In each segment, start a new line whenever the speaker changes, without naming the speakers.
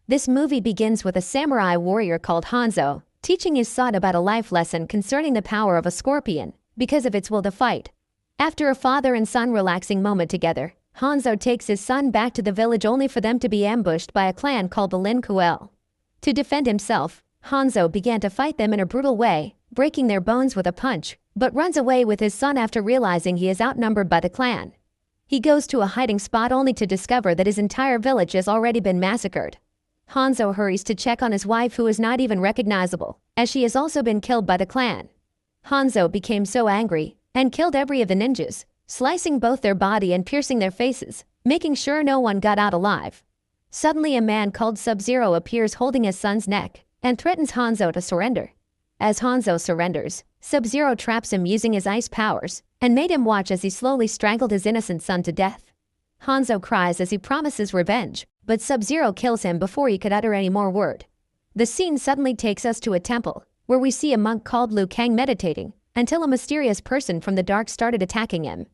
This movie begins with a samurai warrior called Hanzo, teaching his son about a life lesson concerning the power of a scorpion, because of its will to fight. After a father and son relaxing moment together, Hanzo takes his son back to the village only for them to be ambushed by a clan called the Lin Kuei. To defend himself, Hanzo began to fight them in a brutal way, breaking their bones with a punch, but runs away with his son after realizing he is outnumbered by the clan. He goes to a hiding spot only to discover that his entire village has already been massacred. Hanzo hurries to check on his wife, who is not even recognizable, as she has also been killed by the clan. Hanzo became so angry and killed every of the ninjas, slicing both their body and piercing their faces, making sure no one got out alive. Suddenly a man called Sub-Zero appears holding his son's neck and threatens Hanzo to surrender. As Hanzo surrenders, Sub-Zero traps him using his ice powers and made him watch as he slowly strangled his innocent son to death. Hanzo cries as he promises revenge, but Sub-Zero kills him before he could utter any more word. The scene suddenly takes us to a temple, where we see a monk called Liu Kang meditating, until a mysterious person from the dark started attacking him.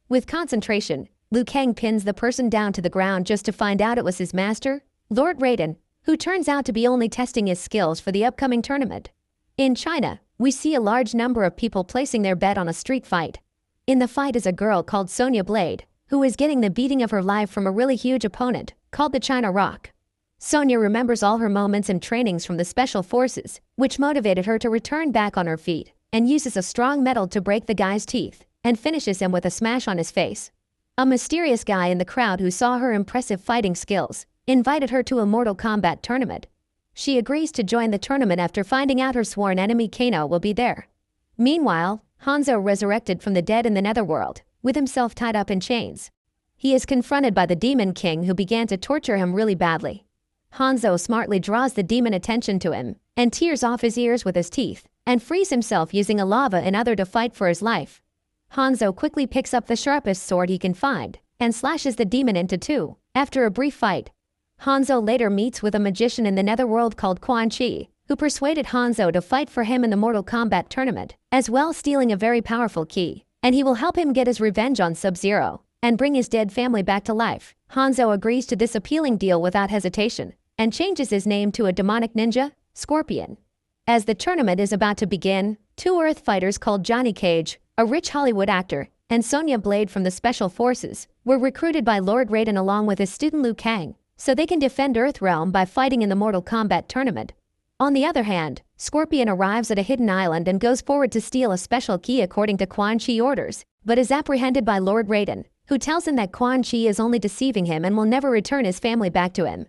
With concentration, Liu Kang pins the person down to the ground just to find out it was his master, Lord Raiden, who turns out to be only testing his skills for the upcoming tournament. In China, we see a large number of people placing their bet on a street fight. In the fight is a girl called Sonya Blade, who is getting the beating of her life from a really huge opponent, called the China Rock. Sonya remembers all her moments and trainings from the special forces, which motivated her to return back on her feet, and uses a strong metal to break the guy's teeth, and finishes him with a smash on his face. A mysterious guy in the crowd who saw her impressive fighting skills invited her to a Mortal Kombat tournament. She agrees to join the tournament after finding out her sworn enemy Kano will be there. Meanwhile, Hanzo resurrected from the dead in the netherworld, with himself tied up in chains. He is confronted by the Demon King, who began to torture him really badly. Hanzo smartly draws the demon attention to him and tears off his ears with his teeth and frees himself using a lava and other to fight for his life. Hanzo quickly picks up the sharpest sword he can find and slashes the demon into two. After a brief fight, Hanzo later meets with a magician in the netherworld called Quan Chi, who persuaded Hanzo to fight for him in the Mortal Kombat tournament, as well stealing a very powerful key, and he will help him get his revenge on Sub-Zero and bring his dead family back to life. Hanzo agrees to this appealing deal without hesitation and changes his name to a demonic ninja, Scorpion. As the tournament is about to begin, two Earth fighters called Johnny Cage, a rich Hollywood actor, and Sonya Blade from the Special Forces were recruited by Lord Raiden along with his student Liu Kang, so they can defend Earthrealm by fighting in the Mortal Kombat tournament. On the other hand, Scorpion arrives at a hidden island and goes forward to steal a special key according to Quan Chi orders, but is apprehended by Lord Raiden, who tells him that Quan Chi is only deceiving him and will never return his family back to him.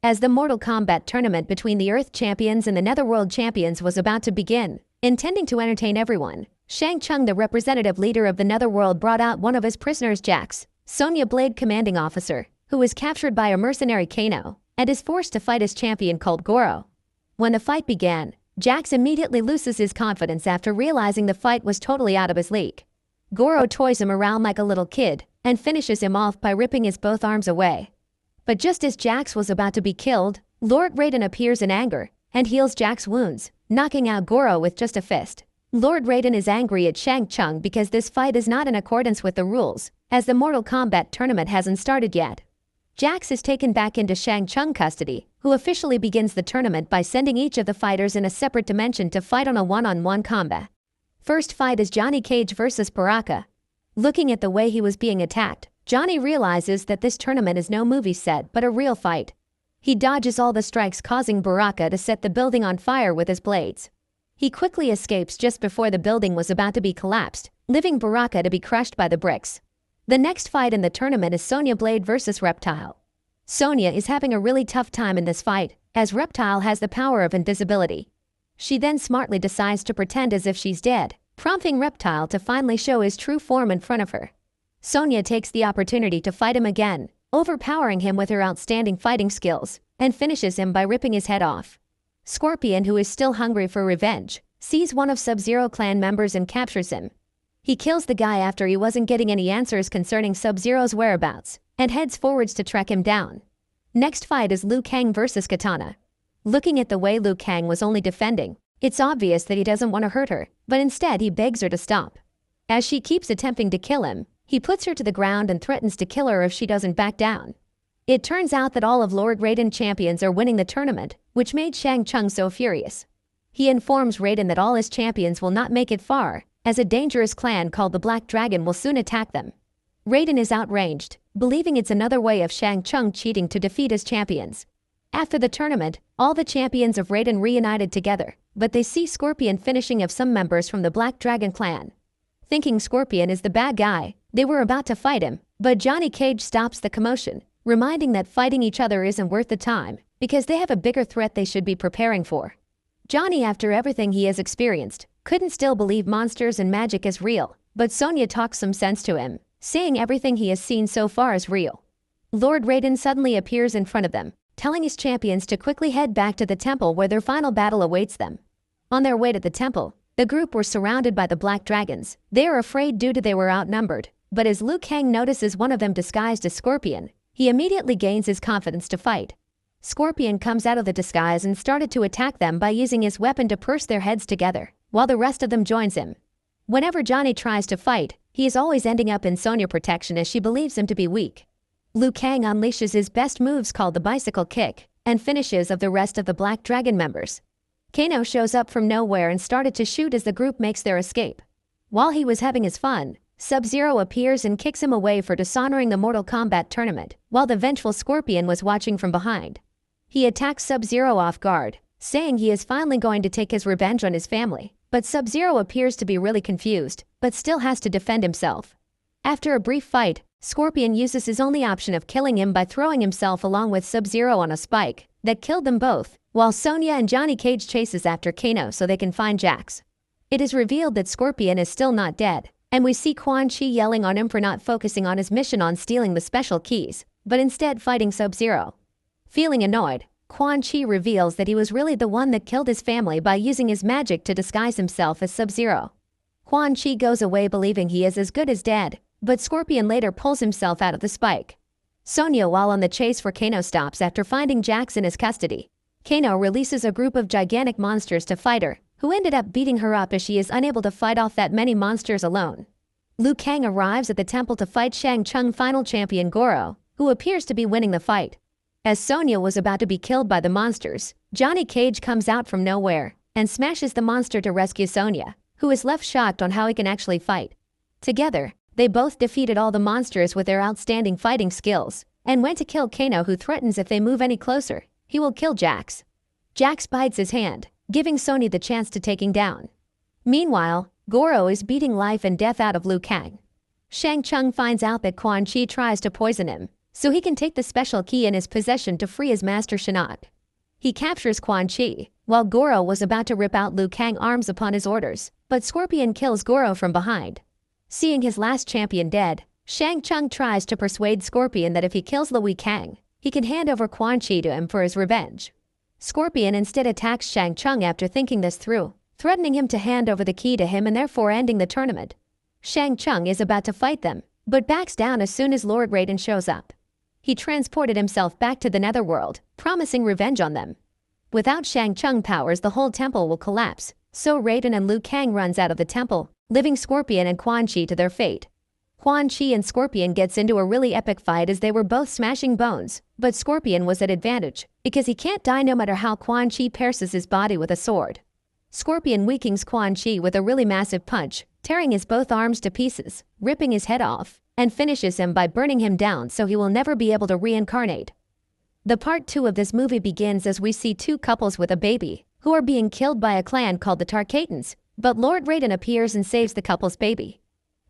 As the Mortal Kombat tournament between the Earth champions and the Netherworld champions was about to begin, intending to entertain everyone, Shang Tsung, the representative leader of the Netherworld, brought out one of his prisoners, Jax, Sonya Blade commanding officer, who is captured by a mercenary Kano and is forced to fight his champion called Goro. When the fight began, Jax immediately loses his confidence after realizing the fight was totally out of his league. Goro toys him around like a little kid and finishes him off by ripping his both arms away. But just as Jax was about to be killed, Lord Raiden appears in anger and heals Jax's wounds, knocking out Goro with just a fist. Lord Raiden is angry at Shang Tsung because this fight is not in accordance with the rules, as the Mortal Kombat tournament hasn't started yet. Jax is taken back into Shang Tsung custody, who officially begins the tournament by sending each of the fighters in a separate dimension to fight on a one-on-one combat. First fight is Johnny Cage versus Baraka. Looking at the way he was being attacked, Johnny realizes that this tournament is no movie set but a real fight. He dodges all the strikes, causing Baraka to set the building on fire with his blades. He quickly escapes just before the building was about to be collapsed, leaving Baraka to be crushed by the bricks. The next fight in the tournament is Sonya Blade versus Reptile. Sonya is having a really tough time in this fight, as Reptile has the power of invisibility. She then smartly decides to pretend as if she's dead, prompting Reptile to finally show his true form in front of her. Sonya takes the opportunity to fight him again, overpowering him with her outstanding fighting skills, and finishes him by ripping his head off. Scorpion, who is still hungry for revenge, sees one of Sub-Zero clan members and captures him. He kills the guy after he wasn't getting any answers concerning Sub-Zero's whereabouts, and heads forwards to track him down. Next fight is Liu Kang versus Katana. Looking at the way Liu Kang was only defending, it's obvious that he doesn't want to hurt her, but instead he begs her to stop. As she keeps attempting to kill him, he puts her to the ground and threatens to kill her if she doesn't back down. It turns out that all of Lord Raiden champions are winning the tournament, which made Shang Tsung so furious. He informs Raiden that all his champions will not make it far, as a dangerous clan called the Black Dragon will soon attack them. Raiden is outraged, believing it's another way of Shang Tsung cheating to defeat his champions. After the tournament, all the champions of Raiden reunited together, but they see Scorpion finishing off some members from the Black Dragon clan. Thinking Scorpion is the bad guy, they were about to fight him, but Johnny Cage stops the commotion, reminding that fighting each other isn't worth the time, because they have a bigger threat they should be preparing for. Johnny, after everything he has experienced, couldn't still believe monsters and magic is real, but Sonya talks some sense to him, saying everything he has seen so far is real. Lord Raiden suddenly appears in front of them, telling his champions to quickly head back to the temple where their final battle awaits them. On their way to the temple, the group were surrounded by the Black Dragons. They are afraid due to they were outnumbered, but as Liu Kang notices one of them disguised as Scorpion, he immediately gains his confidence to fight. Scorpion comes out of the disguise and started to attack them by using his weapon to purse their heads together, while the rest of them joins him. Whenever Johnny tries to fight, he is always ending up in Sonya protection as she believes him to be weak. Liu Kang unleashes his best moves called the bicycle kick, and finishes of the rest of the Black Dragon members. Kano shows up from nowhere and started to shoot as the group makes their escape. While he was having his fun, Sub-Zero appears and kicks him away for dishonoring the Mortal Kombat tournament, while the vengeful Scorpion was watching from behind. He attacks Sub-Zero off guard, saying he is finally going to take his revenge on his family, but Sub-Zero appears to be really confused, but still has to defend himself. After a brief fight, Scorpion uses his only option of killing him by throwing himself along with Sub-Zero on a spike that killed them both, while Sonya and Johnny Cage chases after Kano so they can find Jax. It is revealed that Scorpion is still not dead, and we see Quan Chi yelling on him for not focusing on his mission on stealing the special keys, but instead fighting Sub-Zero. Feeling annoyed, Quan Chi reveals that he was really the one that killed his family by using his magic to disguise himself as Sub-Zero. Quan Chi goes away believing he is as good as dead, but Scorpion later pulls himself out of the spike. Sonya, while on the chase for Kano, stops after finding Jax in his custody. Kano releases a group of gigantic monsters to fight her, who ended up beating her up as she is unable to fight off that many monsters alone. Liu Kang arrives at the temple to fight Shang Tsung final champion Goro, who appears to be winning the fight. As Sonya was about to be killed by the monsters, Johnny Cage comes out from nowhere and smashes the monster to rescue Sonya, who is left shocked on how he can actually fight. Together, they both defeated all the monsters with their outstanding fighting skills, and went to kill Kano, who threatens if they move any closer, he will kill Jax. Jax bites his hand, giving Sonya the chance to take him down. Meanwhile, Goro is beating life and death out of Liu Kang. Shang Tsung finds out that Quan Chi tries to poison him, so he can take the special key in his possession to free his master Shinnok. He captures Quan Chi, while Goro was about to rip out Liu Kang's arms upon his orders, but Scorpion kills Goro from behind. Seeing his last champion dead, Shang Tsung tries to persuade Scorpion that if he kills Liu Kang, he can hand over Quan Chi to him for his revenge. Scorpion instead attacks Shang Tsung after thinking this through, threatening him to hand over the key to him and therefore ending the tournament. Shang Tsung is about to fight them, but backs down as soon as Lord Raiden shows up. He transported himself back to the Netherworld, promising revenge on them. Without Shang Tsung powers, the whole temple will collapse, so Raiden and Liu Kang runs out of the temple, leaving Scorpion and Quan Chi to their fate. Quan Chi and Scorpion gets into a really epic fight as they were both smashing bones, but Scorpion was at advantage, because he can't die no matter how Quan Chi pierces his body with a sword. Scorpion weakens Quan Chi with a really massive punch, tearing his both arms to pieces, ripping his head off, and finishes him by burning him down so he will never be able to reincarnate. The part 2 of this movie begins as we see two couples with a baby, who are being killed by a clan called the Tarkatans, but Lord Raiden appears and saves the couple's baby.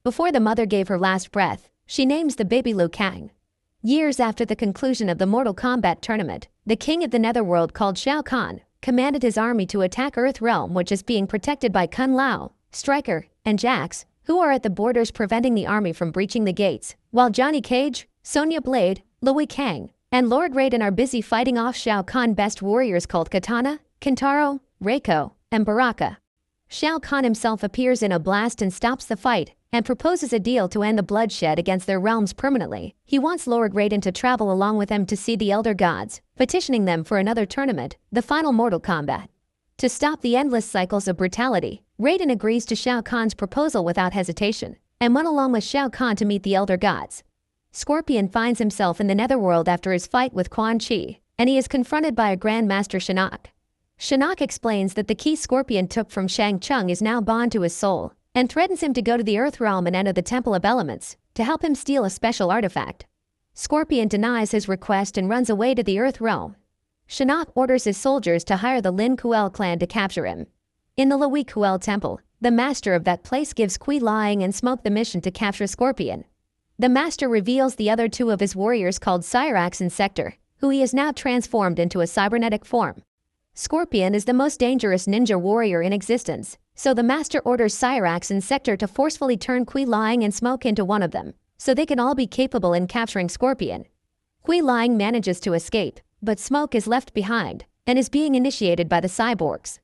Before the mother gave her last breath, she names the baby Liu Kang. Years after the conclusion of the Mortal Kombat tournament, the king of the Netherworld called Shao Kahn commanded his army to attack Earth Realm, which is being protected by Kun Lao, Stryker, and Jax, who are at the borders preventing the army from breaching the gates, while Johnny Cage, Sonya Blade, Liu Kang, and Lord Raiden are busy fighting off Shao Kahn's best warriors called Katana, Kintaro, Reiko, and Baraka. Shao Kahn himself appears in a blast and stops the fight, and proposes a deal to end the bloodshed against their realms permanently. He wants Lord Raiden to travel along with him to see the Elder Gods, petitioning them for another tournament, the final Mortal Kombat. To stop the endless cycles of brutality, Raiden agrees to Shao Kahn's proposal without hesitation, and went along with Shao Kahn to meet the Elder Gods. Scorpion finds himself in the netherworld after his fight with Quan Chi, and he is confronted by a Grandmaster Shinnok. Shinnok explains that the key Scorpion took from Shang Tsung is now bound to his soul, and threatens him to go to the Earth Realm and enter the Temple of Elements to help him steal a special artifact. Scorpion denies his request and runs away to the Earth Realm. Shinnok orders his soldiers to hire the Lin Kuei clan to capture him. In the Lin Kuei temple, the master of that place gives Kui Liang and Smoke the mission to capture Scorpion. The master reveals the other two of his warriors called Cyrax and Sector, who he has now transformed into a cybernetic form. Scorpion is the most dangerous ninja warrior in existence, so the master orders Cyrax and Sector to forcefully turn Kui Liang and Smoke into one of them, so they can all be capable in capturing Scorpion. Kui Liang manages to escape, but Smoke is left behind, and is being initiated by the cyborgs.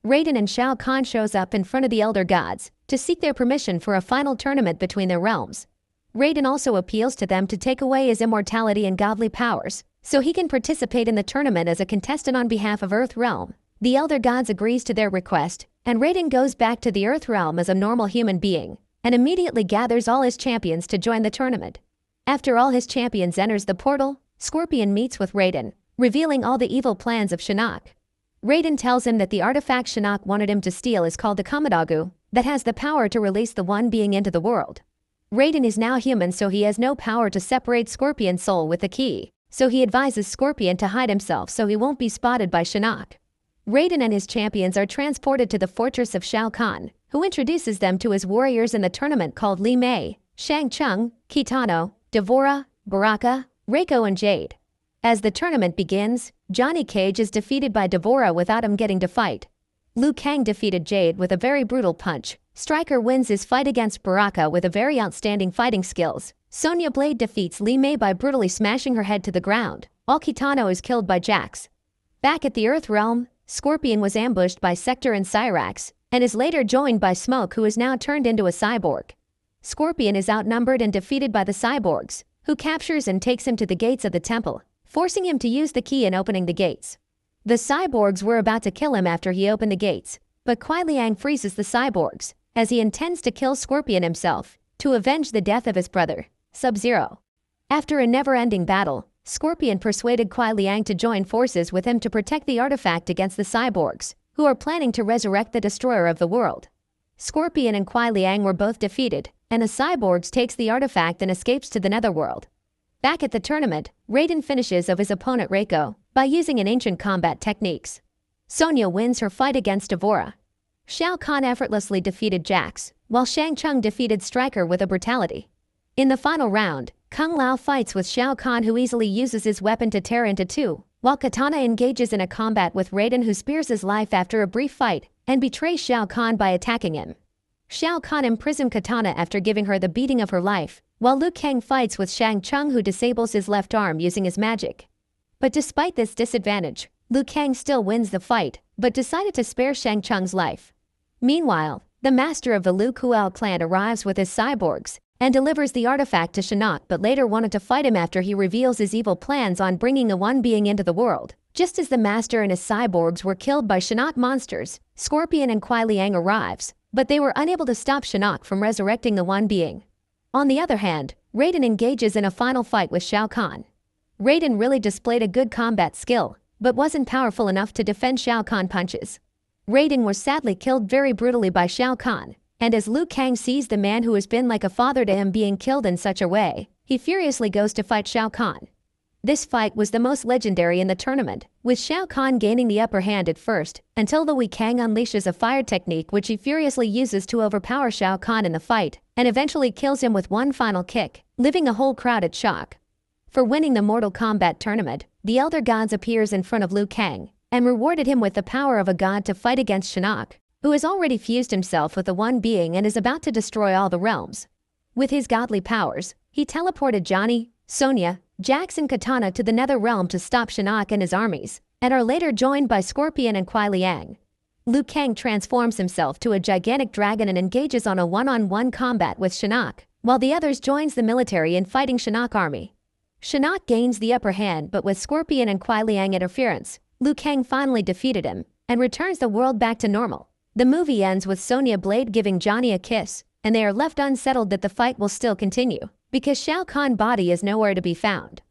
Raiden and Shao Kahn shows up in front of the Elder Gods to seek their permission for a final tournament between their realms. Raiden also appeals to them to take away his immortality and godly powers, so he can participate in the tournament as a contestant on behalf of Earth Realm. The Elder Gods agrees to their request, and Raiden goes back to the Earth Realm as a normal human being, and immediately gathers all his champions to join the tournament. After all his champions enters the portal, Scorpion meets with Raiden, revealing all the evil plans of Shinnok. Raiden tells him that the artifact Shinnok wanted him to steal is called the Kamadagu, that has the power to release the one being into the world. Raiden is now human, so he has no power to separate Scorpion's soul with the key, so he advises Scorpion to hide himself so he won't be spotted by Shinnok. Raiden and his champions are transported to the fortress of Shao Kahn, who introduces them to his warriors in the tournament called Li Mei, Shang Tsung, Kitano, Devora, Baraka, Reiko and Jade. As the tournament begins, Johnny Cage is defeated by Devora without him getting to fight. Liu Kang defeated Jade with a very brutal punch. Stryker wins his fight against Baraka with a very outstanding fighting skills. Sonya Blade defeats Li Mei by brutally smashing her head to the ground, while Kitano is killed by Jax. Back at the Earth Realm, Scorpion was ambushed by Sector and Cyrax, and is later joined by Smoke, who is now turned into a cyborg. Scorpion is outnumbered and defeated by the cyborgs, who captures and takes him to the gates of the temple, forcing him to use the key in opening the gates. The cyborgs were about to kill him after he opened the gates, but Kui Liang freezes the cyborgs, as he intends to kill Scorpion himself, to avenge the death of his brother, Sub-Zero. After a never-ending battle, Scorpion persuaded Kui Liang to join forces with him to protect the artifact against the cyborgs, who are planning to resurrect the destroyer of the world. Scorpion and Kui Liang were both defeated, and the cyborgs takes the artifact and escapes to the netherworld. Back at the tournament, Raiden finishes of his opponent Reiko by using an ancient combat techniques. Sonya wins her fight against Devora. Shao Kahn effortlessly defeated Jax, while Shang Tsung defeated Stryker with a brutality. In the final round, Kung Lao fights with Shao Kahn, who easily uses his weapon to tear into two, while Katana engages in a combat with Raiden, who spares his life after a brief fight and betrays Shao Kahn by attacking him. Shao Kahn imprisoned Katana after giving her the beating of her life, while Liu Kang fights with Shang Tsung, who disables his left arm using his magic. But despite this disadvantage, Liu Kang still wins the fight, but decided to spare Shang Tsung's life. Meanwhile, the master of the Lin Kuei clan arrives with his cyborgs and delivers the artifact to Shinnok, but later wanted to fight him after he reveals his evil plans on bringing the one being into the world. Just as the master and his cyborgs were killed by Shinnok monsters, Scorpion and Kui Liang arrives, but they were unable to stop Shinnok from resurrecting the one being. On the other hand, Raiden engages in a final fight with Shao Kahn. Raiden really displayed a good combat skill, but wasn't powerful enough to defend Shao Kahn punches. Raiden was sadly killed very brutally by Shao Kahn, and as Liu Kang sees the man who has been like a father to him being killed in such a way, he furiously goes to fight Shao Kahn. This fight was the most legendary in the tournament, with Shao Kahn gaining the upper hand at first, until Liu Kang unleashes a fire technique which he furiously uses to overpower Shao Kahn in the fight, and eventually kills him with one final kick, leaving a whole crowd at shock. For winning the Mortal Kombat tournament, the Elder Gods appears in front of Liu Kang, and rewarded him with the power of a god to fight against Shinnok, who has already fused himself with the one being and is about to destroy all the realms. With his godly powers, he teleported Johnny, Sonya, Jax and Katana to the Nether Realm to stop Shinnok and his armies, and are later joined by Scorpion and Kui Liang. Liu Kang transforms himself to a gigantic dragon and engages on a one-on-one combat with Shinnok, while the others joins the military in fighting Shinnok army. Shinnok gains the upper hand, but with Scorpion and Kui Liang interference, Liu Kang finally defeated him, and returns the world back to normal. The movie ends with Sonya Blade giving Johnny a kiss, and they are left unsettled that the fight will still continue. because Shao Kahn's body is nowhere to be found.